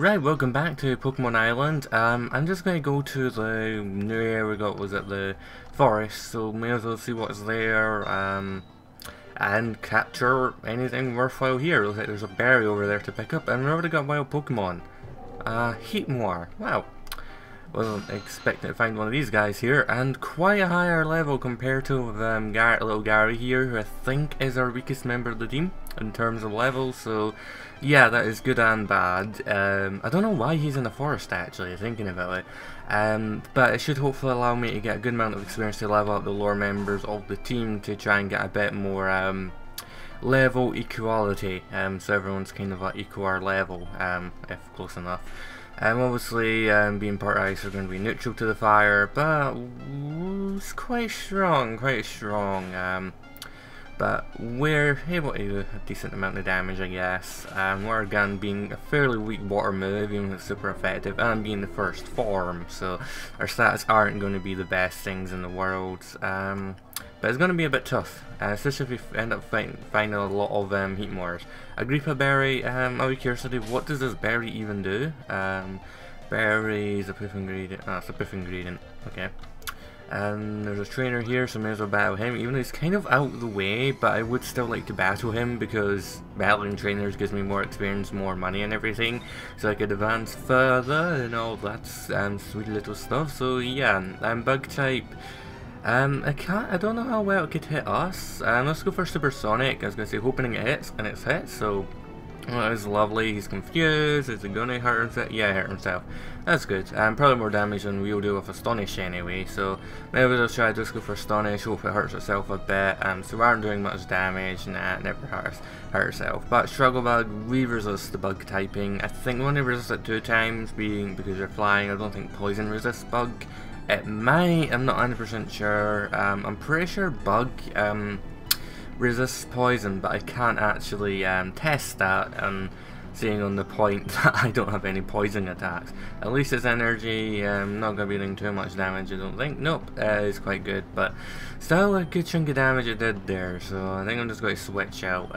Right, welcome back to Pokemon Island. I'm just going to go to the new area we got, was at the forest, so may as well see what's there, and capture anything worthwhile here. Looks like there's a berry over there to pick up, and we already got wild Pokemon. Heatmore, wow. Wasn't expecting to find one of these guys here, and quite a higher level compared to little Gary here, who I think is our weakest member of the team in terms of levels, so yeah, that is good and bad. I don't know why he's in the forest actually, thinking about it, but it should hopefully allow me to get a good amount of experience to level up the lower members of the team to try and get a bit more level equality, so everyone's kind of at equal our level, if close enough. Obviously, being part ice are going to be neutral to the fire, but it's quite strong, but we're able to do a decent amount of damage, I guess. We're again being a fairly weak water move, even though it's super effective, and being the first form, so our stats aren't going to be the best things in the world. But it's going to be a bit tough, especially if we end up finding a lot of Heatmores. Agripa berry, out of curiosity, what does this berry even do? Berry is a proof ingredient. Ah, it's a proof ingredient. Okay. And there's a trainer here, so may as well battle him, even though he's kind of out of the way, but I would still like to battle him because battling trainers gives me more experience, more money and everything, so I could advance further and all that sweet little stuff. So yeah, bug type. I don't know how well it could hit us. Let's go for Supersonic. I was going to say hoping it hits, and it's hit, so that is lovely. He's confused. Is it going to hurt himself? Yeah, hurt himself. That's good. Probably more damage than we'll do with Astonish anyway, so maybe we'll try to just go for Astonish, hope it hurts itself a bit. So we aren't doing much damage, nah, it never hurt itself. But Struggle Bug, we resist the bug typing. I think we only resist it 2 times, being because they're flying. I don't think Poison resists bug. It might, I'm not 100% sure. I'm pretty sure Bug resists poison, but I can't actually test that, seeing on the point that I don't have any poison attacks. At least its energy, not going to be doing too much damage, I don't think. Nope, it's quite good, but still a good chunk of damage it did there, so I think I'm just going to switch out.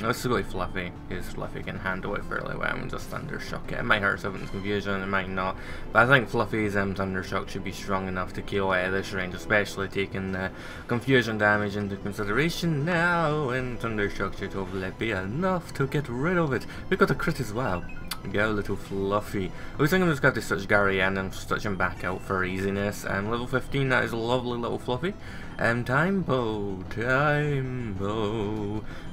Let's go with Fluffy, because Fluffy can handle it fairly well and just Thundershock it. It might hurt something's confusion, it might not, but I think Fluffy's Thundershock should be strong enough to kill it at this range, especially taking the confusion damage into consideration now, and Thundershock should hopefully be enough to get rid of it. We got a crit as well. Go little Fluffy. I was thinking I'm just going to switch Gary in and switch him back out for easiness. Level 15, that is a lovely little Fluffy. Time Bow.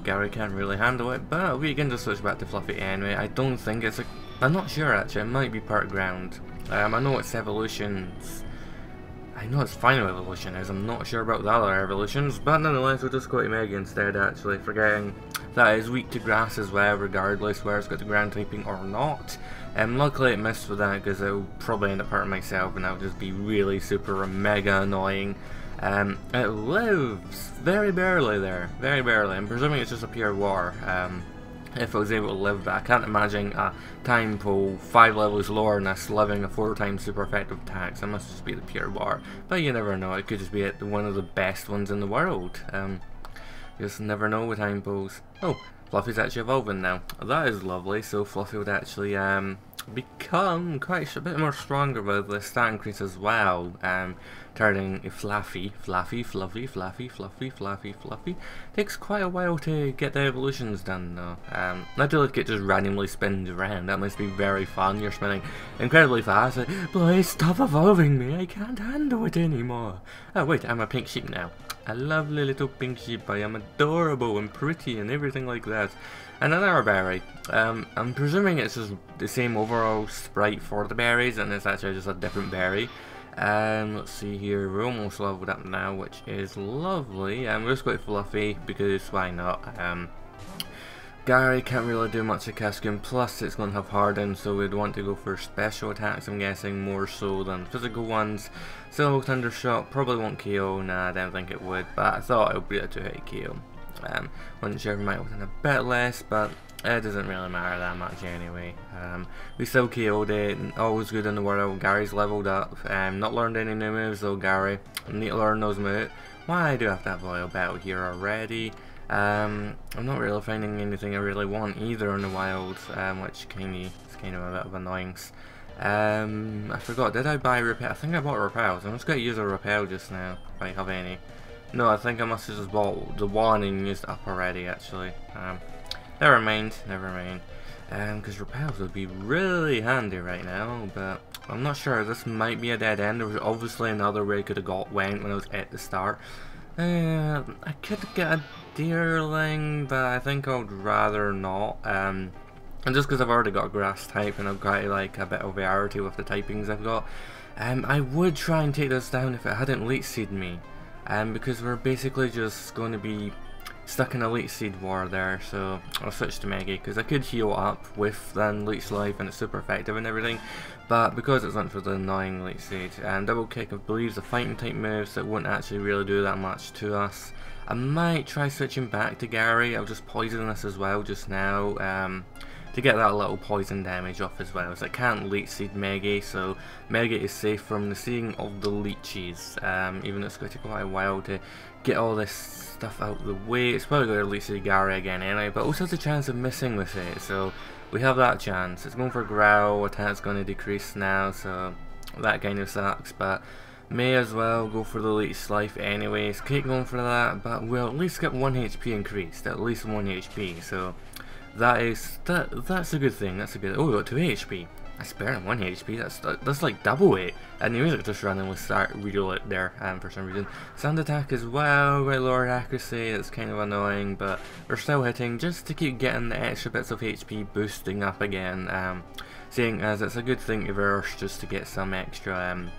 Gary can't really handle it, but we can just switch back to Fluffy anyway. I don't think it's a... I'm not sure actually, it might be part ground. I know it's evolutions. I know its final evolution is, I'm not sure about the other evolutions, but nonetheless we'll just go to Mega instead actually, forgetting that is weak to grass as well, regardless whether it's got the ground typing or not. Luckily it missed with that because it'll probably end up hurting myself and that would just be really super mega annoying. It lives very barely there, very barely. I'm presuming it's just a pure war. If I was able to live, but I can't imagine a time pool 5 levels lower than us living a 4 times super effective attack, so it must just be the pure war. But you never know, it could just be one of the best ones in the world. You just never know with time pools. Oh, Fluffy's actually evolving now. That is lovely, so Fluffy would actually become quite a bit more stronger with the stat increase as well, turning Fluffy. Takes quite a while to get the evolutions done though. I do like it just randomly spins around, that must be very fun. You're spinning incredibly fast, like, please stop evolving me, I can't handle it anymore. Oh wait, I'm a pink sheep now. A lovely little pink sheep, I am adorable and pretty and everything like that. And another berry. I'm presuming it's just the same overall sprite for the berries and it's actually just a different berry. Let's see here, we're almost leveled up now, which is lovely. We're just going to Fluffy because why not? Gary can't really do much to Cascoon, plus it's going to have Harden, so we'd want to go for special attacks, I'm guessing, more so than physical ones. So Thundershock probably won't KO, nah, I don't think it would, but I thought it would be a 2-hit KO. Wasn't sure if it might have been a bit less, but it doesn't really matter that much anyway. We still KO'd it, always good in the world. Gary's leveled up, not learned any new moves though, Gary. I need to learn those moves. Why do I have that Voil Battle here already? I'm not really finding anything I really want either in the wild, which is kind of a bit of annoyance. I forgot, did I buy repel? I think I bought repels. I'm just going to use a repel just now, if I have any. No, I think I must have just bought the one and used it up already, actually. Never mind, never mind. Because repels would be really handy right now, but I'm not sure. This might be a dead end. There was obviously another way I could have went when I was at the start. I could get a deerling, but I think I would rather not. And just because I've already got a grass type and I've got like a bit of variety with the typings I've got, I would try and take this down if it hadn't leech seed me. Because we're basically just going to be stuck in a leech seed war there, so I'll switch to Meggy because I could heal up with then leech life and it's super effective and everything, but because it's went for the annoying leech seed and double kick, I believe the fighting type moves that won't actually really do that much to us. I might try switching back to Gary. I'll just poison this as well just now to get that little poison damage off as well. So I can't leech seed Meggy, so Meggy is safe from the seeing of the leeches, even though it's going to take quite a while to get all this stuff out of the way. It's probably going to leech seed Gary again anyway, but also has a chance of missing with it, so we have that chance. It's going for Growl, attack's going to decrease now, so that kind of sucks, but may as well go for the leech life anyways. Keep going for that, but we'll at least get 1 HP increased, at least 1 HP, so that's a good thing. That's a good. Oh, we got 2 HP. That's better than 1 HP. That's like double it. And the music just randomly reroll it there. For some reason, sand attack as well. Right, lower accuracy. It's kind of annoying, but we're still hitting just to keep getting the extra bits of HP boosting up again. Seeing as it's a good thing to burst just to get some extra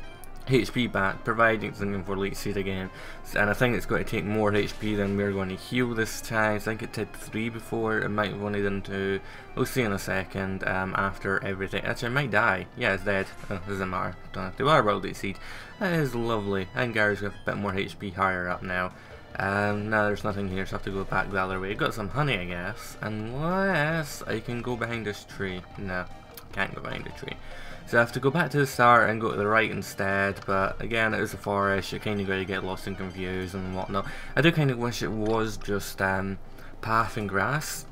HP back, providing it's looking for leech seed again, and I think it's going to take more HP than we're going to heal this time. I think it did 3 before, it might have only done 2, we'll see in a second. After everything, actually I might die, yeah it's dead, doesn't matter, don't have to worry about leech seed. That is lovely, and Gary's got a bit more HP higher up now. Now there's nothing here, so I have to go back the other way. Got some honey I guess, unless I can go behind this tree. No, can't go behind the tree. So I have to go back to the start and go to the right instead, but again it is a forest, you're kind of going to get lost and confused and whatnot. I do kind of wish it was just path and grass,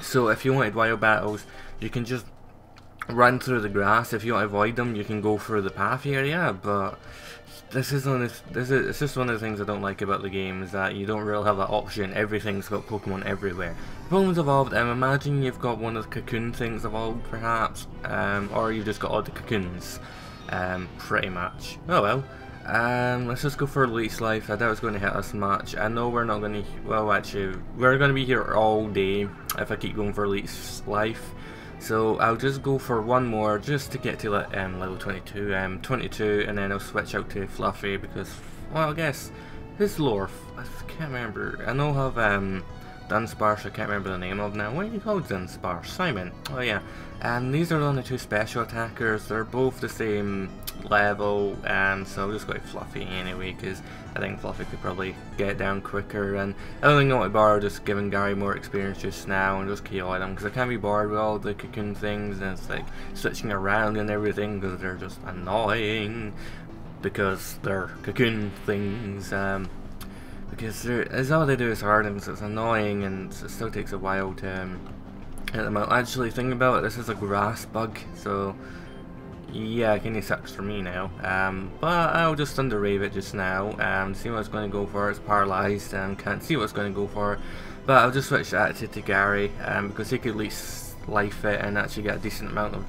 so if you wanted wild battles you can just run through the grass. If you want to avoid them you can go through the path area, but it's just one of the things I don't like about the game, is that you don't really have that option. Everything's got Pokemon everywhere. Pokemon's evolved, imagine you've got one of the cocoon things evolved perhaps, or you've just got all the cocoons, pretty much. Oh well, let's just go for leech life. I doubt it's going to hit us much. I know we're not going to, well actually, we're going to be here all day if I keep going for leech life. So I'll just go for one more just to get to level 22, 22, and then I'll switch out to Fluffy because, well I guess, his lore, I can't remember, I know I have Dunsparce, I can't remember the name of now. What do you call Dunsparce? Simon. Oh yeah. And these are the only 2 special attackers, they're both the same level, so I'll just go to Fluffy anyway because I think Fluffy could probably get down quicker, and I don't think I want to borrow just giving Gary more experience just now and just KO them because I can't be bored with all the cocoon things and it's like switching around and everything because they're just annoying because they're cocoon things, because all they do is hard and it's annoying and it still takes a while to hit them out. Actually, thinking about it, this is a grass bug, so yeah, it kinda sucks for me now, but I'll just underrave it just now, see what it's going to go for. It's paralyzed, can't see what it's going to go for, but I'll just switch that to Gary, because he could at least life it and actually get a decent amount of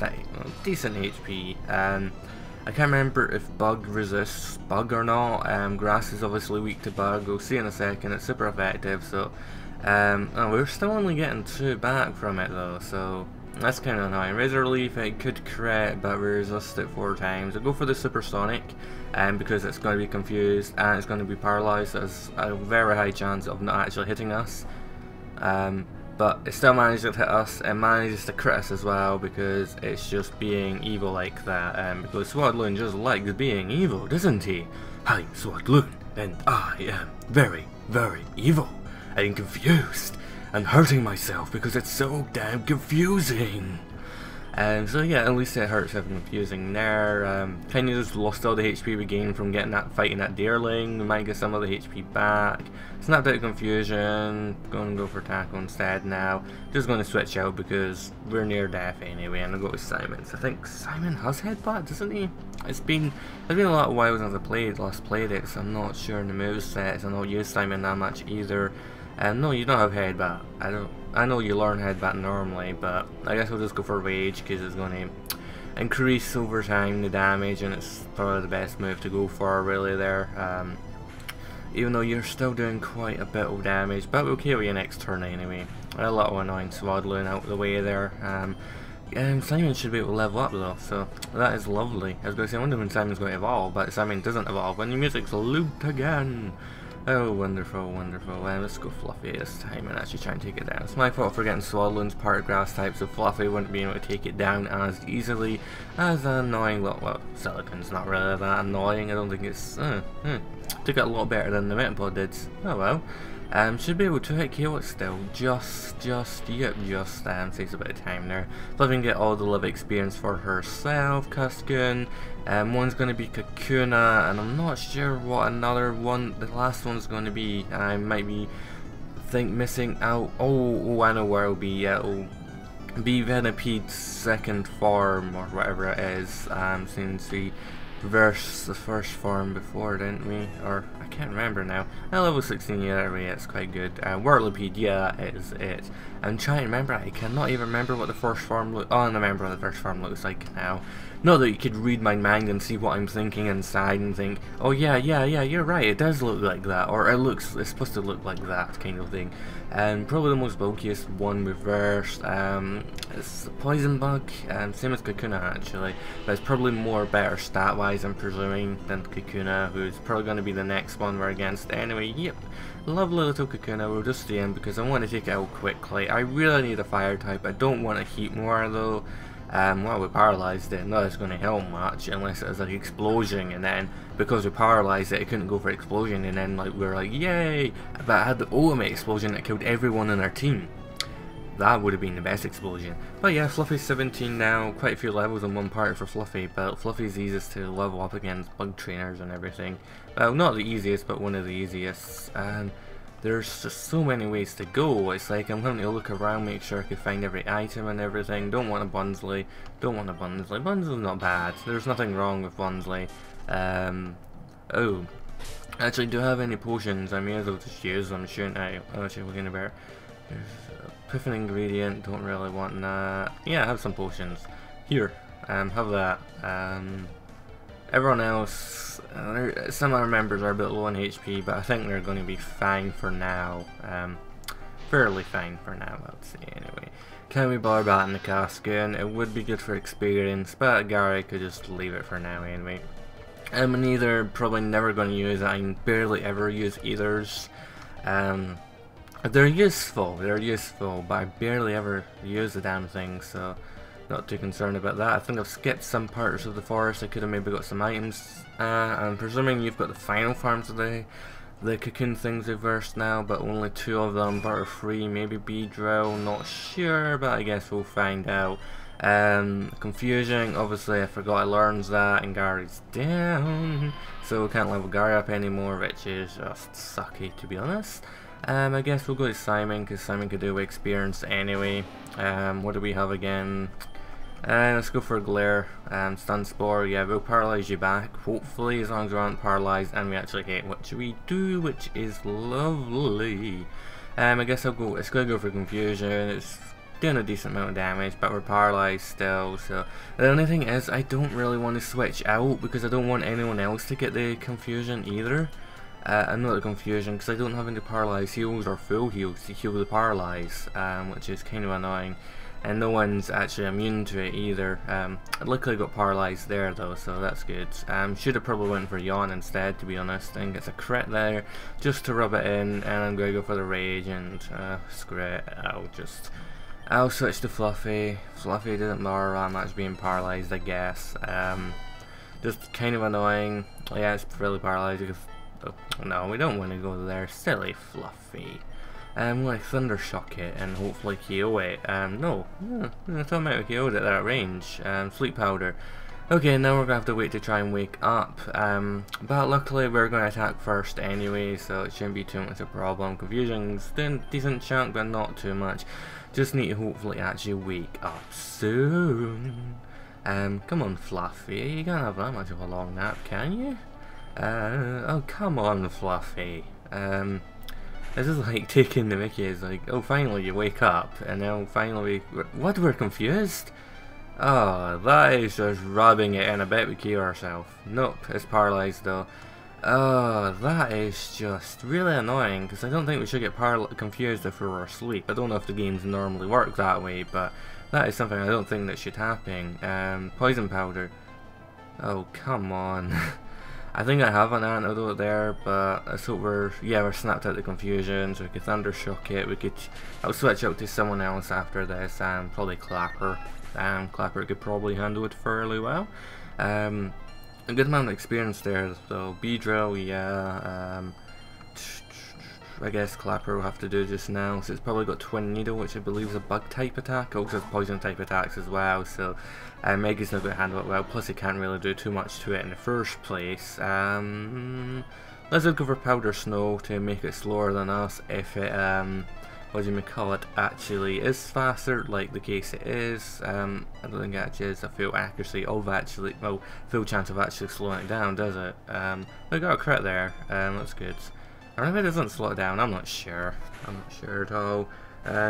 decent HP. I can't remember if Bug resists Bug or not. Grass is obviously weak to Bug, we'll see in a second, it's super effective, so oh, we're still only getting 2 back from it though, so that's kind of annoying. Razor Leaf, it could crit, but we resist it 4 times. I'll go for the Supersonic, because it's going to be confused and it's going to be paralyzed, so there's a very high chance of not actually hitting us. But it still manages to hit us, and manages to crit us as well, because it's just being evil like that. Because Swadloon just likes being evil, doesn't he? I'm Swadloon, and I am very, very evil, and confused. I'm hurting myself because it's so damn confusing. So yeah, at least it hurts if I'm confusing there. Kind of just lost all the HP we gained from getting that fighting that deerling. We might get some of the HP back. Snapped out of confusion. Going to go for tackle instead now. Just going to switch out because we're near death anyway, and I'll go with Simon. So I think Simon has headbutt, doesn't he? It's been a lot of while since I last played it, so I'm not sure in the movesets. I don't use Simon that much either. No, you don't have headbutt. I know you learn headbutt normally, but I guess we'll just go for rage because it's going to increase over time the damage, and it's probably the best move to go for really there. Even though you're still doing quite a bit of damage, but we'll kill you next turn anyway. A little annoying swaddling out of the way there. Simon should be able to level up though, so that is lovely. I was going to say, I wonder when Simon's going to evolve, but Simon doesn't evolve when the music's looped again. Oh, wonderful, wonderful. Let's go Fluffy this time and actually try and take it down. It's my fault for getting Swaddling's part of grass type, so Fluffy wouldn't be able to take it down as easily as an annoying well, Silicon's not really that annoying. I don't think it's... took it a lot better than the Metapod did. Oh well. Should be able to hit kill it still. Just saves a bit of time there. Fluffy can get all the live experience for herself. Cuskin. One's going to be Kakuna, and I'm not sure what another one, the last one's going to be. I might be missing out. Oh, I know where it'll be. It'll be Venipede's second form or whatever it is. Since we reversed the first form before, didn't we? Or I can't remember now. At level 16, yeah, it's quite good. Whirlipede, yeah, it is it. I'm trying to remember. I cannot even remember what the first form looks. Oh, I remember what the first form looks like now. Not that you could read my mind and see what I'm thinking inside and think, oh yeah, you're right, it does look like that, or it's supposed to look like that kind of thing. Probably the most bulkiest one reversed. It's Poison Bug, same as Kakuna actually, but it's probably more better stat wise, I'm presuming, than Kakuna, who's probably going to be the next one we're against anyway. Yep, lovely little Kakuna. We'll just stay in because I want to take it out quickly. I really need a fire type. I don't want to heat more though. Well, we paralysed it, not it's going to help much unless it was like explosion, and then because we paralysed it, it couldn't go for explosion, and then like we were like, yay! But I had the ultimate explosion that killed everyone in our team. That would have been the best explosion. But yeah, Fluffy's 17 now, quite a few levels in one part for Fluffy, but Fluffy's easiest to level up against bug trainers and everything. Well, not the easiest, but one of the easiest. And there's just so many ways to go. It's like I'm having to look around, make sure I can find every item and everything. Don't want a Bunsley. Don't want a Bunsley. Bunsley's not bad. There's nothing wrong with Bunsley. Oh. Actually, do I have any potions? I may as well just use them, shouldn't I? Oh, actually, we're gonna bear. There's a Piffin ingredient. Don't really want that. Yeah, I have some potions. Here. Have that. Everyone else, some of our members are a bit low on HP, but I think they're going to be fine for now. Fairly fine for now, I would say, anyway. Can we Barbat in the Caskin? It would be good for experience, but Gary could just leave it for now, anyway. I'm neither, probably never going to use it. I barely ever use ethers. They're useful, but I barely ever use the damn thing, so not too concerned about that. I think I've skipped some parts of the forest. I could have maybe got some items. I'm presuming you've got the final farms of the cocoon things reversed now, but only 2 of them, barter free, maybe Beedrill, not sure, but I guess we'll find out. Confusion, obviously I forgot I learned that, and Gary's down, so we can't level Gary up anymore, which is just sucky to be honest. I guess we'll go to Simon, because Simon could do experience anyway. What do we have again? Let's go for Glare. Stun Spore, yeah, we'll paralyze you back, hopefully, as long as we aren't paralyzed and we actually hit, which we do, which is lovely. I guess it's gonna go for Confusion. It's doing a decent amount of damage, but we're paralyzed still, so the only thing is I don't really want to switch out because I don't want anyone else to get the Confusion either. Not the Confusion, because I don't have any paralyzed heals or full heals to heal the paralyze, which is kind of annoying. And no one's actually immune to it either. Luckily I got paralyzed there though, so that's good. Should have probably went for Yawn instead, to be honest, and gets a crit there just to rub it in, and I'm going to go for the Rage, and screw it, I'll switch to Fluffy. Fluffy doesn't matter that much being paralyzed, I guess. Just kind of annoying. Yeah, it's really paralyzed because, oh, no, we don't want to go there. Silly Fluffy. like Thunder Shock it and hopefully KO it. No, I thought I might have KO'd at that range. Sleep Powder. Okay, now we're going to have to wait to try and wake up, but luckily we're going to attack first anyway, so it shouldn't be too much of a problem. Confusion's a decent chunk, but not too much. Just need to hopefully actually wake up soon. Come on Fluffy, you can't have that much of a long nap, can you? Oh come on Fluffy. This is like taking the mickey. It's like, oh finally you wake up, and now finally what, we're confused? Oh, that is just rubbing it in. I bet we kill ourselves. Nope, it's paralysed though. Oh, that is just really annoying, because I don't think we should get confused if we were asleep. I don't know if the games normally work that way, but that is something I don't think that should happen. Poison Powder. Oh, come on. I think I have an antidote there, but let's hope we're snapped out the confusion, so we could Thunder Shock it. I'll switch out to someone else after this, probably Clapper. Clapper could probably handle it fairly well. A good amount of experience there, so Beedrill, yeah. I guess Clapper will have to do just now, so it's probably got Twin Needle, which I believe is a bug type attack. Also has poison type attacks as well, so Mega's not going to handle it well, plus it can't really do too much to it in the first place. Let's go for Powder Snow to make it slower than us if it, what do you call it, actually is faster, like the case it is. I don't think it actually is a full accuracy of actually, well, full chance of actually slowing it down, does it? We got a crit there, that's good. Or maybe it doesn't slow it down, I'm not sure. I'm not sure at all.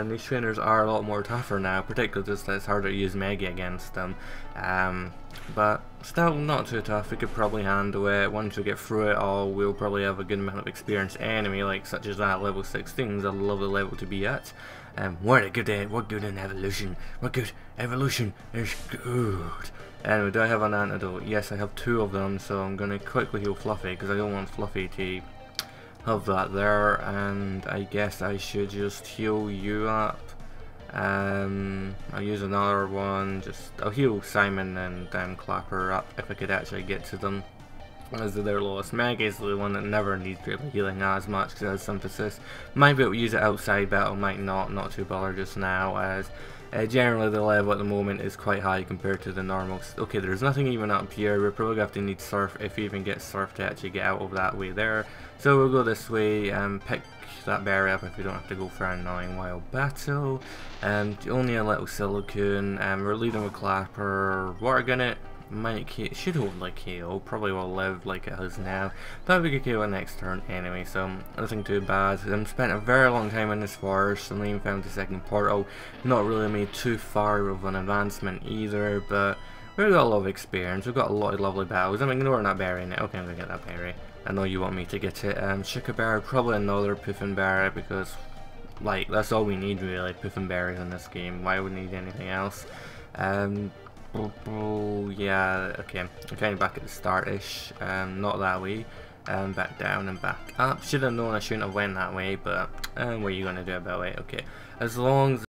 These trainers are a lot more tougher now, particularly just that it's harder to use Mega against them. But still not too tough, we could probably handle it. Once we get through it all, we'll probably have a good amount of experienced enemy, like such as that. Level 16 is a lovely level to be at. What good in evolution. What good evolution is good. Anyway, do I have an antidote? Yes, I have 2 of them, so I'm gonna quickly heal Fluffy, because I don't want Fluffy to have that there, and I guess I should just heal you up. I'll use another one, I'll heal Simon and Clapper up if I could actually get to them, as their lowest. Meg is the one that never needs really healing as much because it has synthesis. Might be able to use it outside battle, might not too bothered just now, as generally the level at the moment is quite high compared to the normals. Okay, there's nothing even up here. We're probably going to have to need Surf if we even get Surf to actually get out of that way there. So we'll go this way and pick that berry up if we don't have to go for an annoying wild battle. Only a little Silicone. We're leading with Clapper. Water Gun should hold like KO, probably will live like it has now, but we could KO it next turn anyway, so nothing too bad. Spent a very long time in this forest, and even found the second portal. Not really made too far of an advancement either, but we've got a lot of experience, we've got a lot of lovely battles. I'm ignoring that berry now. Okay, I'm gonna get that berry. I know you want me to get it. Shikaberry, probably another Puffenberry, because like that's all we need really, Puffenberries in this game. Why would we need anything else? Yeah, okay, I'm kind of back at the start-ish, not that way, back down and back up. Should have known I shouldn't have went that way, but what are you going to do about it? Okay, as long as